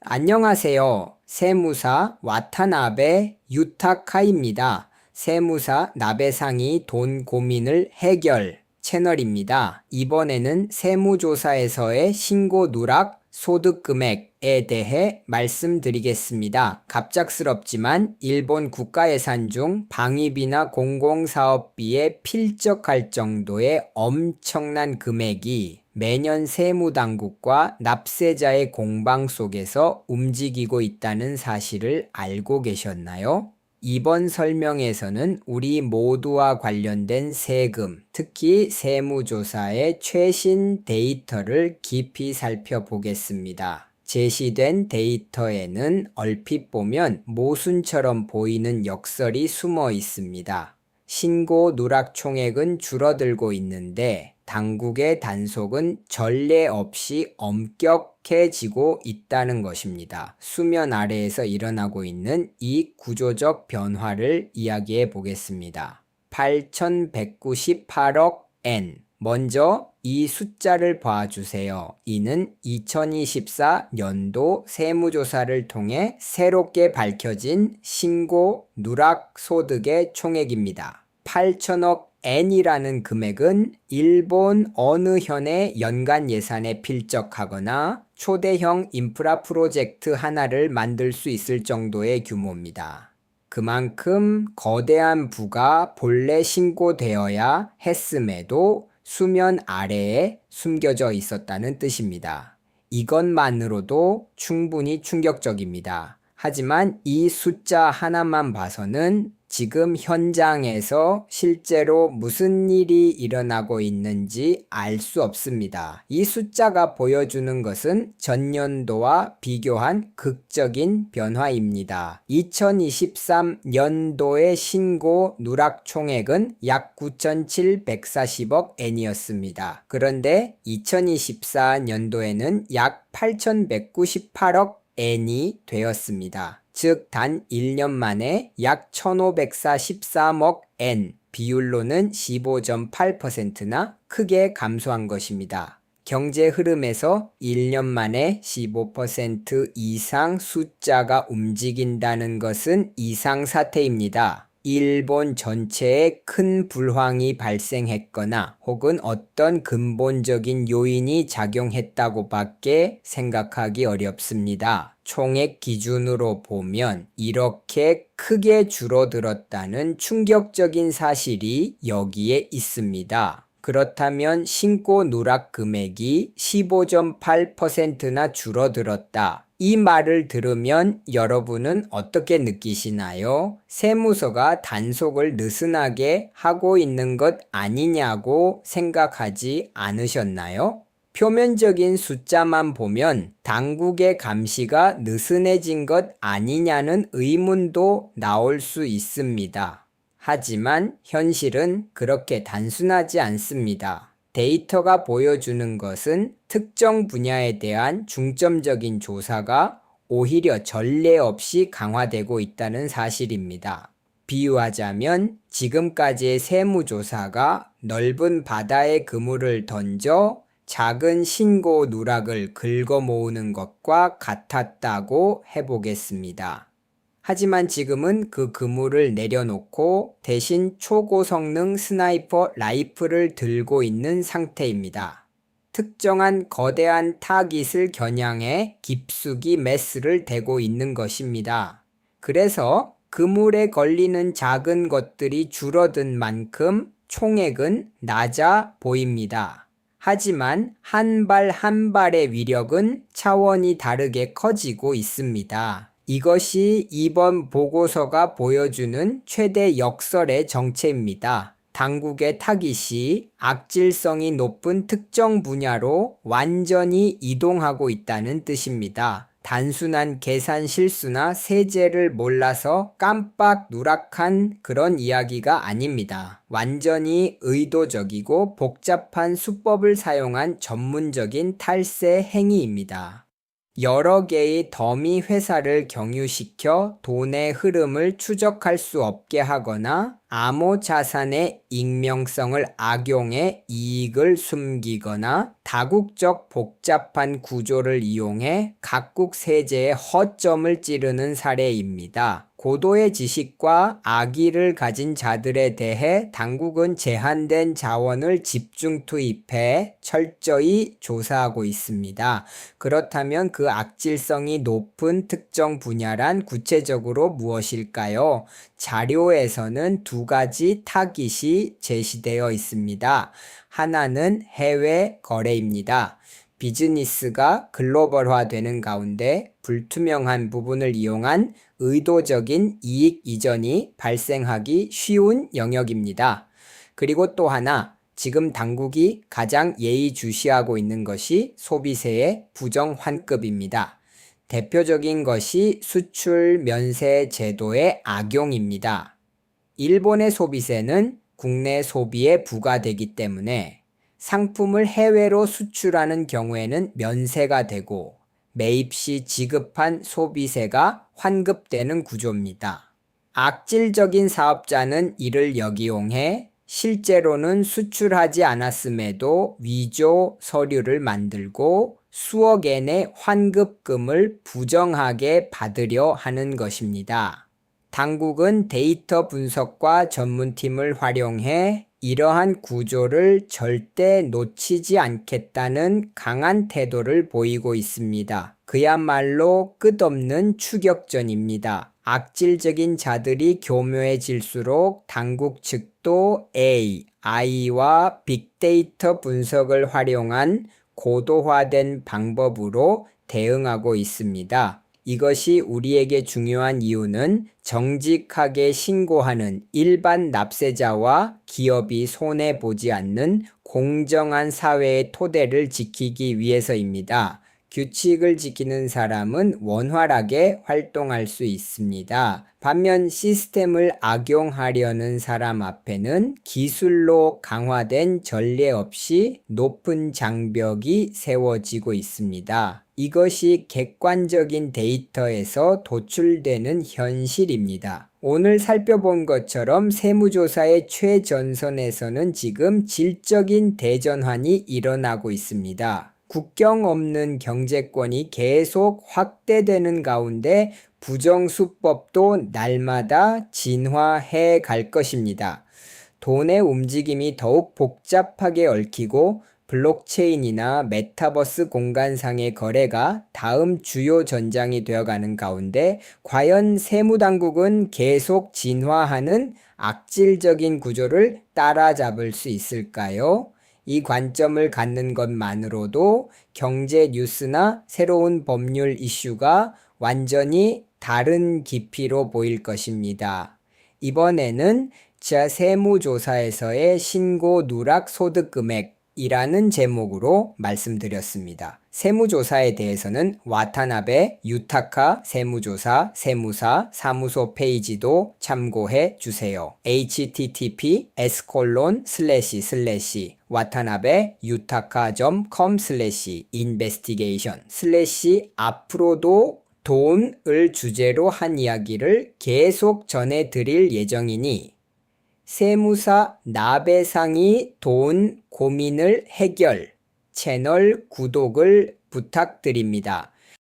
안녕하세요. 세무사 와타나베 유타카입니다. 세무사 나베상이 돈 고민을 해결 채널입니다. 이번에는 세무조사에서의 신고 누락 소득 금액에 대해 말씀드리겠습니다. 갑작스럽지만 일본 국가예산 중 방위비나 공공사업비에 필적할 정도의 엄청난 금액이 매년 세무당국과 납세자의 공방 속에서 움직이고 있다는 사실을 알고 계셨나요? 이번 설명에서는 우리 모두와 관련된 세금, 특히 세무조사의 최신 데이터를 깊이 살펴보겠습니다. 제시된 데이터에는 얼핏 보면 모순처럼 보이는 역설이 숨어 있습니다. 신고 누락 총액은 줄어들고 있는데 당국의 단속은 전례 없이 엄격해지고 있다는 것입니다. 수면 아래에서 일어나고 있는 이 구조적 변화를 이야기해 보겠습니다. 8,198억 엔. 먼저 이 숫자를 봐주세요. 이는 2024년도 세무조사를 통해 새롭게 밝혀진 신고 누락 소득의 총액입니다. 8천억 엔이라는 금액은 일본 어느 현의 연간 예산에 필적하거나 초대형 인프라 프로젝트 하나를 만들 수 있을 정도의 규모입니다. 그만큼 거대한 부가 본래 신고되어야 했음에도 수면 아래에 숨겨져 있었다는 뜻입니다. 이것만으로도 충분히 충격적입니다. 하지만 이 숫자 하나만 봐서는 지금 현장에서 실제로 무슨 일이 일어나고 있는지 알 수 없습니다. 이 숫자가 보여주는 것은 전년도와 비교한 극적인 변화입니다. 2023년도의 신고 누락 총액은 약 9,740억 엔이었습니다. 그런데 2024년도에는 약 8,198억 엔이 되었습니다. 즉, 단 1년 만에 약 1,543억 엔, 비율로는 15.8%나 크게 감소한 것입니다. 경제 흐름에서 1년 만에 15% 이상 숫자가 움직인다는 것은 이상사태입니다. 일본 전체에 큰 불황이 발생했거나 혹은 어떤 근본적인 요인이 작용했다고밖에 생각하기 어렵습니다. 총액 기준으로 보면 이렇게 크게 줄어들었다는 충격적인 사실이 여기에 있습니다. 그렇다면 신고 누락 금액이 15.8%나 줄어들었다. 이 말을 들으면 여러분은 어떻게 느끼시나요? 세무서가 단속을 느슨하게 하고 있는 것 아니냐고 생각하지 않으셨나요? 표면적인 숫자만 보면 당국의 감시가 느슨해진 것 아니냐는 의문도 나올 수 있습니다. 하지만 현실은 그렇게 단순하지 않습니다. 데이터가 보여주는 것은 특정 분야에 대한 중점적인 조사가 오히려 전례 없이 강화되고 있다는 사실입니다. 비유하자면 지금까지의 세무조사가 넓은 바다에 그물을 던져 작은 신고 누락을 긁어 모으는 것과 같았다고 해보겠습니다. 하지만 지금은 그 그물을 내려놓고 대신 초고성능 스나이퍼 라이플을 들고 있는 상태입니다. 특정한 거대한 타깃을 겨냥해 깊숙이 메스를 대고 있는 것입니다. 그래서 그물에 걸리는 작은 것들이 줄어든 만큼 총액은 낮아 보입니다. 하지만 한 발 한 발의 위력은 차원이 다르게 커지고 있습니다. 이것이 이번 보고서가 보여주는 최대 역설의 정체입니다. 당국의 타깃이 악질성이 높은 특정 분야로 완전히 이동하고 있다는 뜻입니다. 단순한 계산 실수나 세제를 몰라서 깜빡 누락한 그런 이야기가 아닙니다. 완전히 의도적이고 복잡한 수법을 사용한 전문적인 탈세 행위입니다. 여러 개의 더미 회사를 경유시켜 돈의 흐름을 추적할 수 없게 하거나 암호 자산의 익명성을 악용해 이익을 숨기거나 다국적 복잡한 구조를 이용해 각국 세제의 허점을 찌르는 사례입니다. 고도의 지식과 악의를 가진 자들에 대해 당국은 제한된 자원을 집중 투입해 철저히 조사하고 있습니다. 그렇다면 그 악질성이 높은 특정 분야란 구체적으로 무엇일까요? 자료에서는 두 가지 타깃이 제시되어 있습니다. 하나는 해외 거래입니다. 비즈니스가 글로벌화되는 가운데 불투명한 부분을 이용한 의도적인 이익 이전이 발생하기 쉬운 영역입니다. 그리고 또 하나, 지금 당국이 가장 예의주시하고 있는 것이 소비세의 부정환급입니다. 대표적인 것이 수출 면세 제도의 악용입니다. 일본의 소비세는 국내 소비에 부과되기 때문에 상품을 해외로 수출하는 경우에는 면세가 되고 매입 시 지급한 소비세가 환급되는 구조입니다. 악질적인 사업자는 이를 역이용해 실제로는 수출하지 않았음에도 위조 서류를 만들고 수억 엔의 환급금을 부정하게 받으려 하는 것입니다. 당국은 데이터 분석과 전문팀을 활용해 이러한 구조를 절대 놓치지 않겠다는 강한 태도를 보이고 있습니다. 그야말로 끝없는 추격전입니다. 악질적인 자들이 교묘해질수록 당국 측도 AI와 빅데이터 분석을 활용한 고도화된 방법으로 대응하고 있습니다. 이것이 우리에게 중요한 이유는 정직하게 신고하는 일반 납세자와 기업이 손해보지 않는 공정한 사회의 토대를 지키기 위해서입니다. 규칙을 지키는 사람은 원활하게 활동할 수 있습니다. 반면 시스템을 악용하려는 사람 앞에는 기술로 강화된 전례 없이 높은 장벽이 세워지고 있습니다. 이것이 객관적인 데이터에서 도출되는 현실입니다. 오늘 살펴본 것처럼 세무조사의 최전선에서는 지금 질적인 대전환이 일어나고 있습니다. 국경 없는 경제권이 계속 확대되는 가운데 부정수법도 날마다 진화해 갈 것입니다. 돈의 움직임이 더욱 복잡하게 얽히고 블록체인이나 메타버스 공간상의 거래가 다음 주요 전장이 되어가는 가운데 과연 세무당국은 계속 진화하는 악질적인 구조를 따라잡을 수 있을까요? 이 관점을 갖는 것만으로도 경제 뉴스나 새로운 법률 이슈가 완전히 다른 깊이로 보일 것입니다. 이번에는 세무조사에서의 신고 누락 소득 금액이라는 제목으로 말씀드렸습니다. 세무조사에 대해서는 와타나베 유타카 세무조사 세무사 사무소 페이지도 참고해 주세요. https://watanabe-yutaka.com/investigation/ 앞으로도 돈을 주제로 한 이야기를 계속 전해드릴 예정이니 세무사 나베상이 돈 고민을 해결 채널 구독을 부탁드립니다.